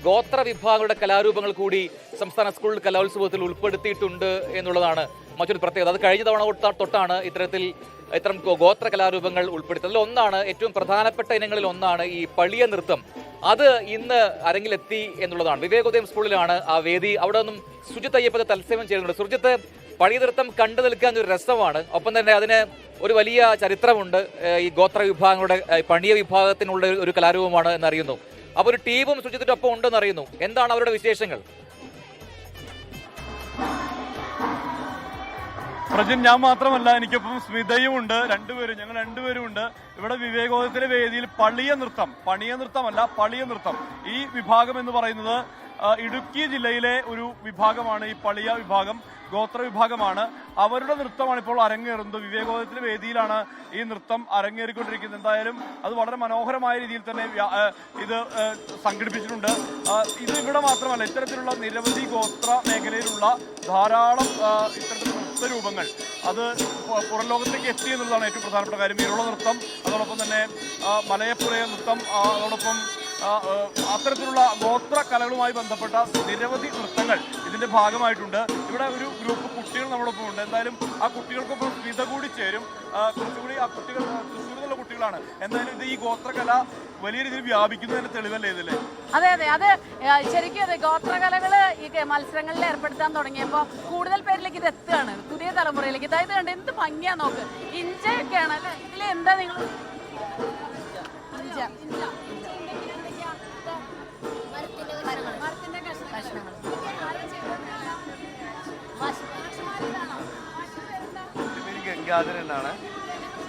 ഗോത്ര വിഭാഗങ്ങളുടെ കലാരൂപങ്ങൾ കൂടി സംസ്ഥാന സ്കൂൾ കലോത്സവത്തിൽ ഉൾപ്പെടുത്തിയിട്ടുണ്ട് എന്നുള്ളതാണ് മറ്റൊരു പ്രത്യേകത. അത് കഴിഞ്ഞ തവണ തൊട്ടാണ് ഇത്തരം ഗോത്ര കലാരൂപങ്ങൾ ഉൾപ്പെടുത്തിയത്. അതിലൊന്നാണ്, ഏറ്റവും പ്രധാനപ്പെട്ട ഇനങ്ങളിൽ ഒന്നാണ് ഈ പളിയ നൃത്തം. അത് ഇന്ന് അരങ്ങിലെത്തി എന്നുള്ളതാണ്. വിവേകോദയം സ്കൂളിലാണ് ആ വേദി. അവിടെ നിന്നും സുജിത്ത് അയ്യപ്പത് തത്സമയം ചേരുന്നുണ്ട്. സുജിത്ത്, പളിയ നൃത്തം കണ്ടു നിൽക്കാൻ ഒരു രസമാണ്, ഒപ്പം തന്നെ അതിന് ഒരു വലിയ ചരിത്രമുണ്ട്. ഈ ഗോത്ര വിഭാഗങ്ങളുടെ പണിയ വിഭാഗത്തിനുള്ള ഒരു കലാരൂപമാണ് എന്നറിയുന്നു. അപ്പോൾ ഒരു ടീമും സുജിത്തിന്റെ ഒപ്പം ഉണ്ടെന്ന് അറിയുന്നു. എന്താണ് അവരുടെ വിശേഷങ്ങൾ? പ്രജിൻ, ഞാൻ മാത്രമല്ല, എനിക്കൊപ്പം സ്മിതയും ഉണ്ട്. ഞങ്ങൾ രണ്ടുപേരും ഉണ്ട് ഇവിടെ. വിവേകോദയത്തിലെ വേദിയിൽ പണിയ നൃത്തമല്ല പളിയ നൃത്തം, ഈ വിഭാഗം എന്ന് പറയുന്നത് ഇടുക്കി ജില്ലയിലെ ഒരു വിഭാഗമാണ്. ഈ പളിയ വിഭാഗം ഗോത്ര വിഭാഗമാണ്. അവരുടെ നൃത്തമാണ് ഇപ്പോൾ അരങ്ങേറുന്നത്. വിവേകോദയത്തിലെ വേദിയിലാണ് ഈ നൃത്തം അരങ്ങേറിക്കൊണ്ടിരിക്കുന്നത്. എന്തായാലും അത് വളരെ മനോഹരമായ രീതിയിൽ തന്നെ ഇത് സംഘടിപ്പിച്ചിട്ടുണ്ട്. ഇത് ഇവിടെ മാത്രമല്ല, ഇത്തരത്തിലുള്ള നിരവധി ഗോത്ര മേഖലയിലുള്ള ധാരാളം ഇത്തരത്തിലുള്ള നൃത്തരൂപങ്ങൾ അത് പുറം ലോകത്തേക്ക് എത്തി എന്നുള്ളതാണ് ഏറ്റവും പ്രധാനപ്പെട്ട കാര്യം. ഇരുള നൃത്തം, അതോടൊപ്പം തന്നെ മലയപ്പുറയ നൃത്തം, അതോടൊപ്പം അത്തരത്തിലുള്ള ഗോത്ര കലകളുമായി ബന്ധപ്പെട്ട നിരവധി നൃത്തങ്ങൾ ഇതിന്റെ ഭാഗമായിട്ടുണ്ട്. ഇവിടെ ഒരു ഗ്രൂപ്പ് കുട്ടികൾ നമ്മളൊപ്പം ഉണ്ട്. എന്തായാലും ആ കുട്ടികൾക്കൊപ്പം സ്മിത കൂടി ചേരും. കുറച്ചുകൂടി ആ കുട്ടികൾ തൃശ്ശൂരിലുള്ള കുട്ടികളാണ്. എന്തായാലും ഇത് ഈ ഗോത്രകല വലിയ രീതിയിൽ വ്യാപിക്കുന്നതിന്റെ തെളിവല്ലേ ഇതില്ലേ? അതെ, അത് ശരിക്കും അതെ. ഗോത്രകലകള് ഈ മത്സരങ്ങളിൽ ഏർപ്പെടുത്താൻ തുടങ്ങിയപ്പോൾ കൂടുതൽ പേരിലേക്ക് ഇത് എത്തുകയാണ്, പുതിയ തലമുറയിലേക്ക്. അതായത് കണ്ട് എന്ത് ഭംഗിയാ നോക്ക്, ഇഞ്ചയൊക്കെയാണ് അല്ലെ? ഇതിൽ എന്താ നിങ്ങൾ ഗംഗാധരനാണ്.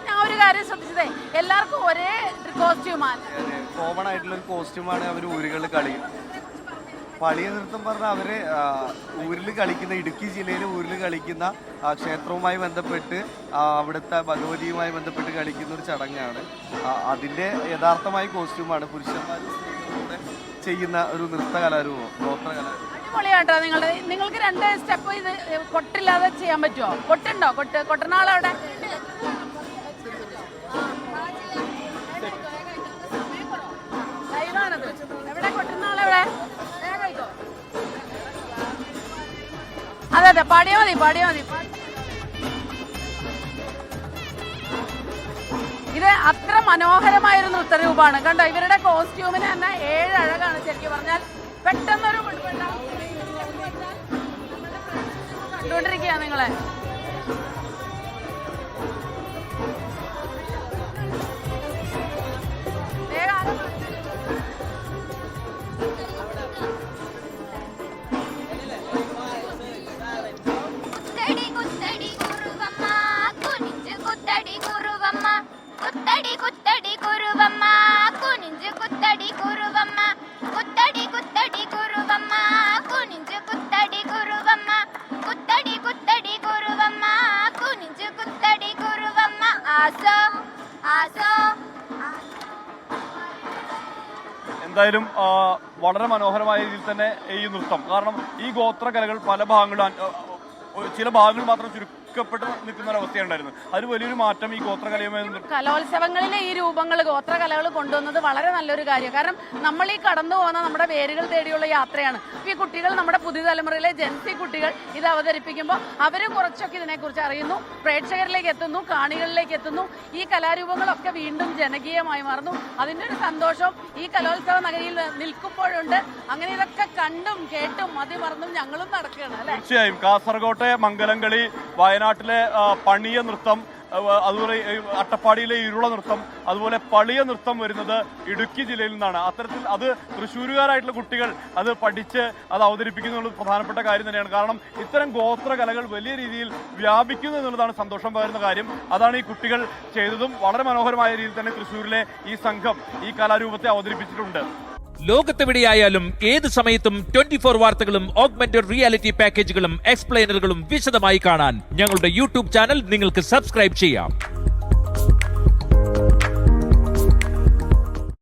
ഞാൻ ഒരു കാര്യം ശ്രദ്ധിച്ചതേ, എല്ലാവർക്കും ഒരേ കോസ്റ്റ്യൂമാണ്, കോമൺ ആയിട്ടുള്ള ഒരു കോസ്റ്റ്യൂമാണ് അവർ ഊരുകളിൽ കളിയും. പളിയ നൃത്തം പറഞ്ഞാൽ അവര് ഊരിൽ കളിക്കുന്ന, ഇടുക്കി ജില്ലയിലെ ഊരിൽ കളിക്കുന്ന ക്ഷേത്രവുമായി ബന്ധപ്പെട്ട് അവിടുത്തെ ഭഗവതിയുമായി ബന്ധപ്പെട്ട് കളിക്കുന്ന ഒരു ചടങ്ങാണ്. അതിന്റെ യഥാർത്ഥമായ കോസ്റ്റ്യൂമാണ് പുരുഷന്മാരും സ്ത്രീകളുടെ ചെയ്യുന്ന ഒരു നൃത്ത കലാരൂപം, ഗോത്ര കലാരൂപം. അടിപൊളിയാട്ടോ. നിങ്ങൾക്ക് 2 സ്റ്റെപ്പ് ഇത് കൊട്ടില്ലാതെ ചെയ്യാൻ പറ്റുമോ? കൊട്ടുണ്ടോ? കൊട്ടനാളവിടെ ലൈവാണത്. എവിടെ കൊട്ടുന്നാളെവിടെ? അതെ, പാടിയാ മതി. ഇത് അത്ര മനോഹരമായൊരു നൃത്തരൂപമാണ്. കണ്ടോ, ഇവരുടെ കോസ്റ്റ്യൂമിന് തന്നെ 7 അഴകാണ്. ശരിക്കും പറഞ്ഞാൽ പെട്ടെന്നൊരു കണ്ടുകൊണ്ടിരിക്കുക നിങ്ങളെ. എന്തായാലും വളരെ മനോഹരമായ രീതിയിൽ തന്നെ ഈ നൃത്തം, കാരണം ഈ ഗോത്ര കലകൾ പല ഭാഗങ്ങളിലും ചില ഭാഗങ്ങൾ മാത്രം ചുരുക്കപ്പെട്ട് നിൽക്കുന്ന ഒരു അവസ്ഥയുണ്ടായിരുന്നു. അതിന് വലിയൊരു മാറ്റം ഈ ഗോത്രകലയുമായി കലോത്സവങ്ങളിലെ ഈ രൂപങ്ങൾ, ഗോത്രകലകൾ കൊണ്ടുവന്നത് വളരെ നല്ലൊരു കാര്യം. കാരണം നമ്മൾ ഈ കടന്നു പോകുന്ന നമ്മുടെ വേരുകൾ തേടിയുള്ള യാത്രയാണ്. ഈ കുട്ടികൾ, നമ്മുടെ പുതുതലമുറയിലെ ജെൻസി കുട്ടികൾ ഇത് അവതരിപ്പിക്കുമ്പോൾ അവരും കുറച്ചൊക്കെ ഇതിനെക്കുറിച്ച് അറിയുന്നു, പ്രേക്ഷകരിലേക്ക് എത്തുന്നു, കാണികളിലേക്ക് എത്തുന്നു. ഈ കലാരൂപങ്ങളൊക്കെ വീണ്ടും ജനകീയമായി മാറുന്നു. അതിൻ്റെ ഒരു സന്തോഷം ഈ കലോത്സവ നഗരിയിൽ നിൽക്കുമ്പോഴുണ്ട്. അങ്ങനെ ഇതൊക്കെ കണ്ടും കേട്ടും മതിമറന്നും ഞങ്ങളും നടക്കുകയാണ് അല്ലെ? തീർച്ചയായും. കാസർകോട്ടെ മംഗലംകളി, വയനാട്ടിലെ പണിയ നൃത്തം, അതുപോലെ അട്ടപ്പാടിയിലെ ഇരുള നൃത്തം, അതുപോലെ പളിയ നൃത്തം വരുന്നത് ഇടുക്കി ജില്ലയിൽ നിന്നാണ്. അത്തരത്തിൽ അത് തൃശ്ശൂരുകാരായിട്ടുള്ള കുട്ടികൾ അത് പഠിച്ച് അത് അവതരിപ്പിക്കുന്നുള്ള പ്രധാനപ്പെട്ട കാര്യം തന്നെയാണ്. കാരണം ഇത്തരം ഗോത്ര കലകൾ വലിയ രീതിയിൽ വ്യാപിക്കുന്നു എന്നുള്ളതാണ് സന്തോഷം പകരുന്ന കാര്യം. അതാണ് ഈ കുട്ടികൾ ചെയ്തതും. വളരെ മനോഹരമായ രീതിയിൽ തന്നെ തൃശ്ശൂരിലെ ഈ സംഘം ഈ കലാരൂപത്തെ അവതരിപ്പിച്ചിട്ടുണ്ട്. ലോകത്തെവിടെയായാലും ഏത് സമയത്തും 24 വാർത്തകളും ഓഗ്മെന്റഡ് റിയാലിറ്റി പാക്കേജുകളും എക്സ്പ്ലെയിനറുകളും വിശദമായി കാണാൻ ഞങ്ങളുടെ യൂട്യൂബ് ചാനൽ നിങ്ങൾക്ക് സബ്സ്ക്രൈബ് ചെയ്യാം.